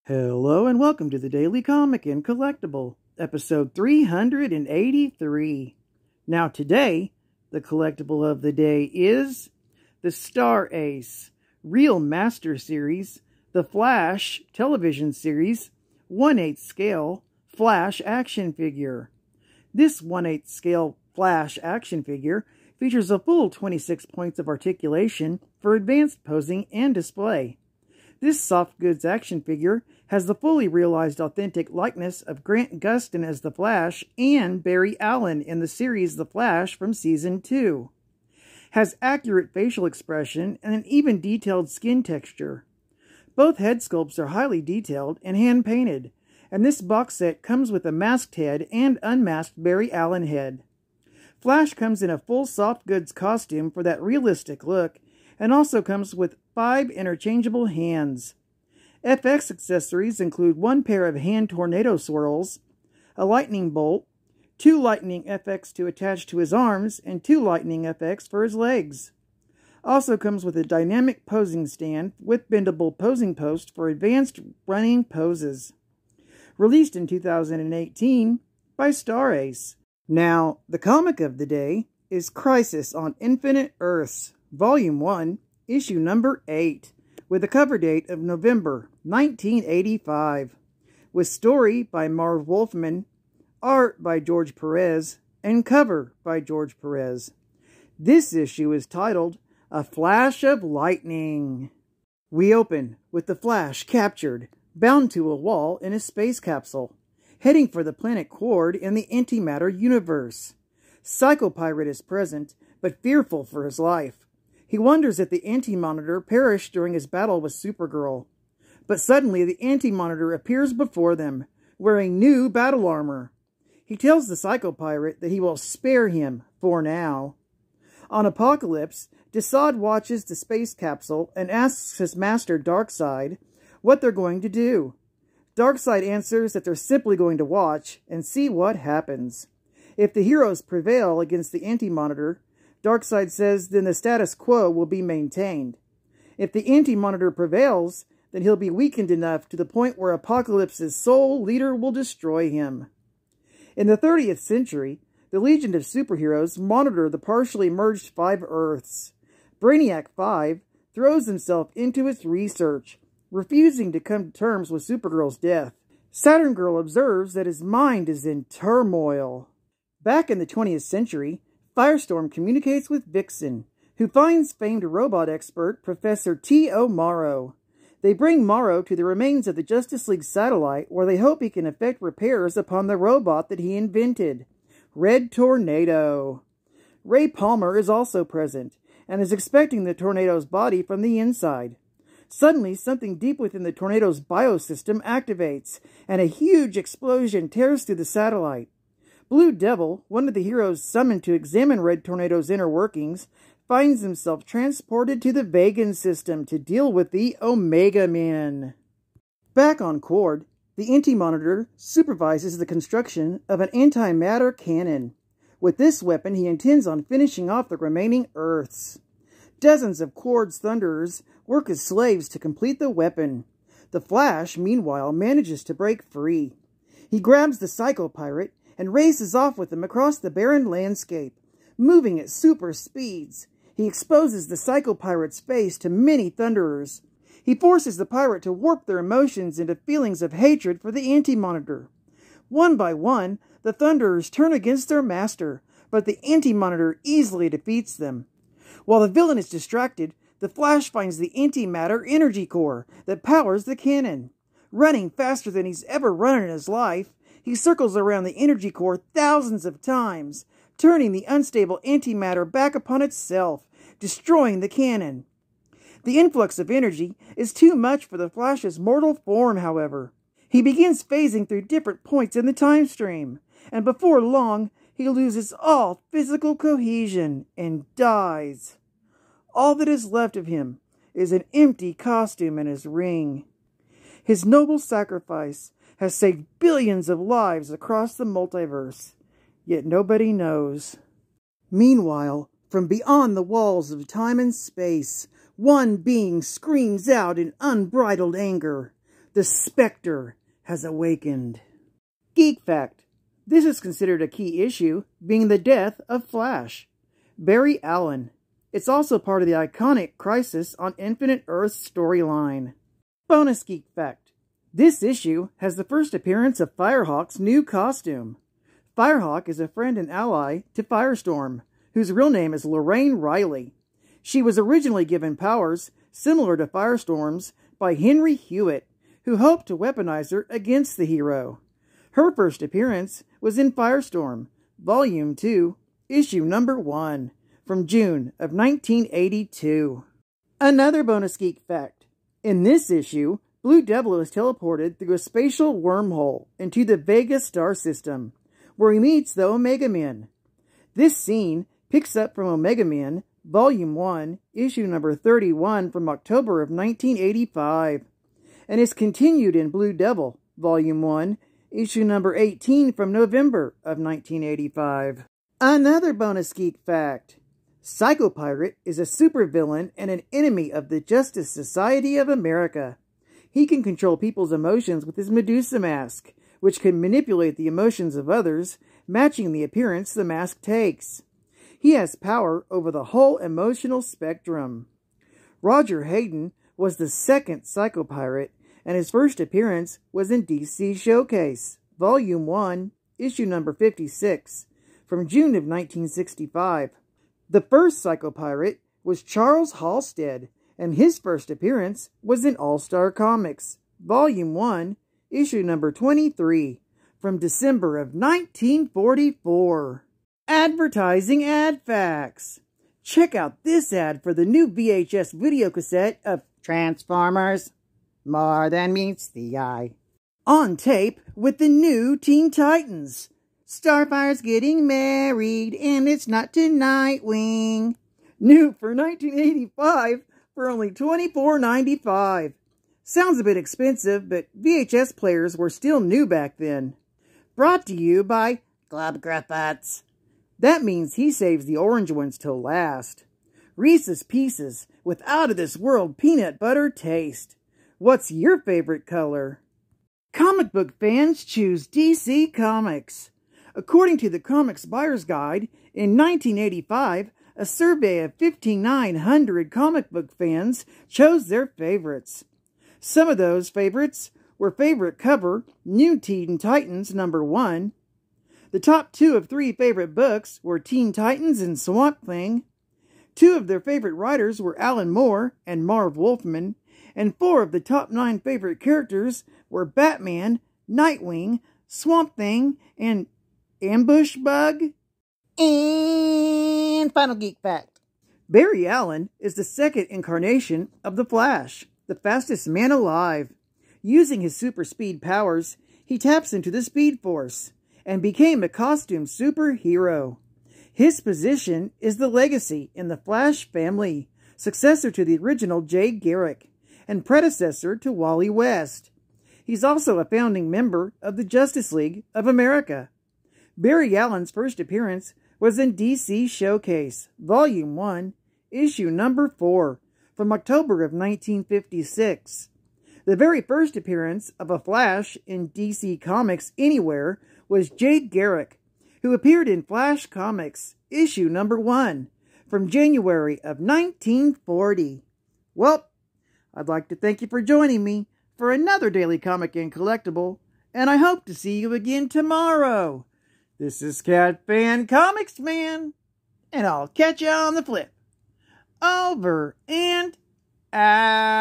Hello and welcome to the Daily Comic and Collectible, episode 383. Now today, the collectible of the day is the Star Ace Real Master Series, the Flash television series, 1/8 scale Flash action figure. This 1/8 scale Flash action figure features a full 26 points of articulation for advanced posing and display. This soft goods action figure has the fully realized authentic likeness of Grant Gustin as the Flash and Barry Allen in the series The Flash from Season 2. Has accurate facial expression and an even detailed skin texture. Both head sculpts are highly detailed and hand-painted, and this box set comes with a masked head and unmasked Barry Allen head. Flash comes in a full soft goods costume for that realistic look, and also comes with 5 interchangeable hands. FX accessories include 1 pair of hand tornado swirls, a lightning bolt, 2 lightning FX to attach to his arms, and 2 lightning FX for his legs. Also comes with a dynamic posing stand with bendable posing post for advanced running poses. Released in 2018 by Star Ace. Now, the comic of the day is Crisis on Infinite Earths, Volume 1, Issue number 8, with a cover date of November 1985, with story by Marv Wolfman, art by George Perez, and cover by George Perez. This issue is titled, A Flash of Lightning. We open with the Flash captured, bound to a wall in a space capsule, heading for the planet Quard in the antimatter universe. Psycho Pirate is present, but fearful for his life. He wonders if the Anti-Monitor perished during his battle with Supergirl. But suddenly the Anti-Monitor appears before them, wearing new battle armor. He tells the Psycho Pirate that he will spare him, for now. On Apocalypse, Desaad watches the space capsule and asks his master Darkseid what they're going to do. Darkseid answers that they're simply going to watch and see what happens. If the heroes prevail against the Anti-Monitor, Darkseid says then the status quo will be maintained. If the Anti-Monitor prevails, then he'll be weakened enough to the point where Apocalypse's sole leader will destroy him. In the 30th century, the Legion of Superheroes monitor the partially merged 5 Earths. Brainiac 5 throws himself into its research, refusing to come to terms with Supergirl's death. Saturn Girl observes that his mind is in turmoil. Back in the 20th century, Firestorm communicates with Vixen, who finds famed robot expert Professor T.O. Morrow. They bring Morrow to the remains of the Justice League satellite, where they hope he can effect repairs upon the robot that he invented, Red Tornado. Ray Palmer is also present, and is inspecting the tornado's body from the inside. Suddenly, something deep within the tornado's biosystem activates, and a huge explosion tears through the satellite. Blue Devil, one of the heroes summoned to examine Red Tornado's inner workings, finds himself transported to the Vegan system to deal with the Omega Men. Back on Quard, the Anti-Monitor supervises the construction of an antimatter cannon. With this weapon, he intends on finishing off the remaining Earths. Dozens of Quard's Thunderers work as slaves to complete the weapon. The Flash, meanwhile, manages to break free. He grabs the Psycho Pirate and races off with him across the barren landscape, moving at super speeds. He exposes the Psycho Pirate's face to many Thunderers. He forces the pirate to warp their emotions into feelings of hatred for the Anti-Monitor. One by one, the Thunderers turn against their master, but the Anti-Monitor easily defeats them. While the villain is distracted, the Flash finds the antimatter energy core that powers the cannon. Running faster than he's ever run in his life, he circles around the energy core thousands of times, turning the unstable antimatter back upon itself, destroying the cannon. The influx of energy is too much for the Flash's mortal form, however. He begins phasing through different points in the time stream, and before long, he loses all physical cohesion and dies. All that is left of him is an empty costume and his ring. His noble sacrifice has saved billions of lives across the multiverse, yet nobody knows. Meanwhile, from beyond the walls of time and space, one being screams out in unbridled anger. The specter has awakened. Geek fact. This is considered a key issue, being the death of Flash. Barry Allen. It's also part of the iconic Crisis on Infinite Earths storyline. Bonus geek fact. This issue has the first appearance of Firehawk's new costume. Firehawk is a friend and ally to Firestorm, whose real name is Lorraine Riley. She was originally given powers similar to Firestorm's by Henry Hewitt, who hoped to weaponize her against the hero. Her first appearance was in Firestorm, Volume 2, Issue Number 1, from June of 1982. Another bonus geek fact. In this issue, Blue Devil is teleported through a spatial wormhole into the Vega star system, where he meets the Omega Men. This scene picks up from Omega Men, Volume 1, Issue Number 31 from October of 1985, and is continued in Blue Devil, Volume 1, Issue Number 18 from November of 1985. Another bonus geek fact. Psycho Pirate is a supervillain and an enemy of the Justice Society of America. He can control people's emotions with his Medusa mask, which can manipulate the emotions of others, matching the appearance the mask takes. He has power over the whole emotional spectrum. Roger Hayden was the second Psycho Pirate, and his first appearance was in DC Showcase, Volume 1, Issue Number 56, from June of 1965. The first Psycho Pirate was Charles Halstead, and his first appearance was in All-Star Comics, Volume 1, Issue Number 23, from December of 1944. Advertising ad facts. Check out this ad for the new VHS videocassette of Transformers: More Than Meets the Eye. On tape with the new Teen Titans. Starfire's getting married, and it's not to Nightwing. New for 1985 for only $24.95. Sounds a bit expensive, but VHS players were still new back then. Brought to you by Club Griffiths. That means he saves the orange ones till last. Reese's Pieces with out-of-this-world peanut butter taste. What's your favorite color? Comic book fans choose DC Comics. According to the Comics Buyer's Guide, in 1985, a survey of 5,900 comic book fans chose their favorites. Some of those favorites were favorite cover, New Teen Titans number 1. The top 2 of 3 favorite books were Teen Titans and Swamp Thing. 2 of their favorite writers were Alan Moore and Marv Wolfman, and 4 of the top 9 favorite characters were Batman, Nightwing, Swamp Thing, and Ambush Bug. And final geek fact. Barry Allen is the second incarnation of the Flash, the fastest man alive. Using his super speed powers, he taps into the Speed Force and became a costume superhero. His position is the legacy in the Flash family, successor to the original Jay Garrick, and predecessor to Wally West. He's also a founding member of the Justice League of America. Barry Allen's first appearance was in DC Showcase, Volume 1, Issue Number 4, from October of 1956. The very first appearance of a Flash in DC Comics anywhere was Jay Garrick, who appeared in Flash Comics, Issue Number 1, from January of 1940. Well, I'd like to thank you for joining me for another Daily Comic and Collectible, and I hope to see you again tomorrow. This is Cat Fan Comics Man, and I'll catch you on the flip. Over and out.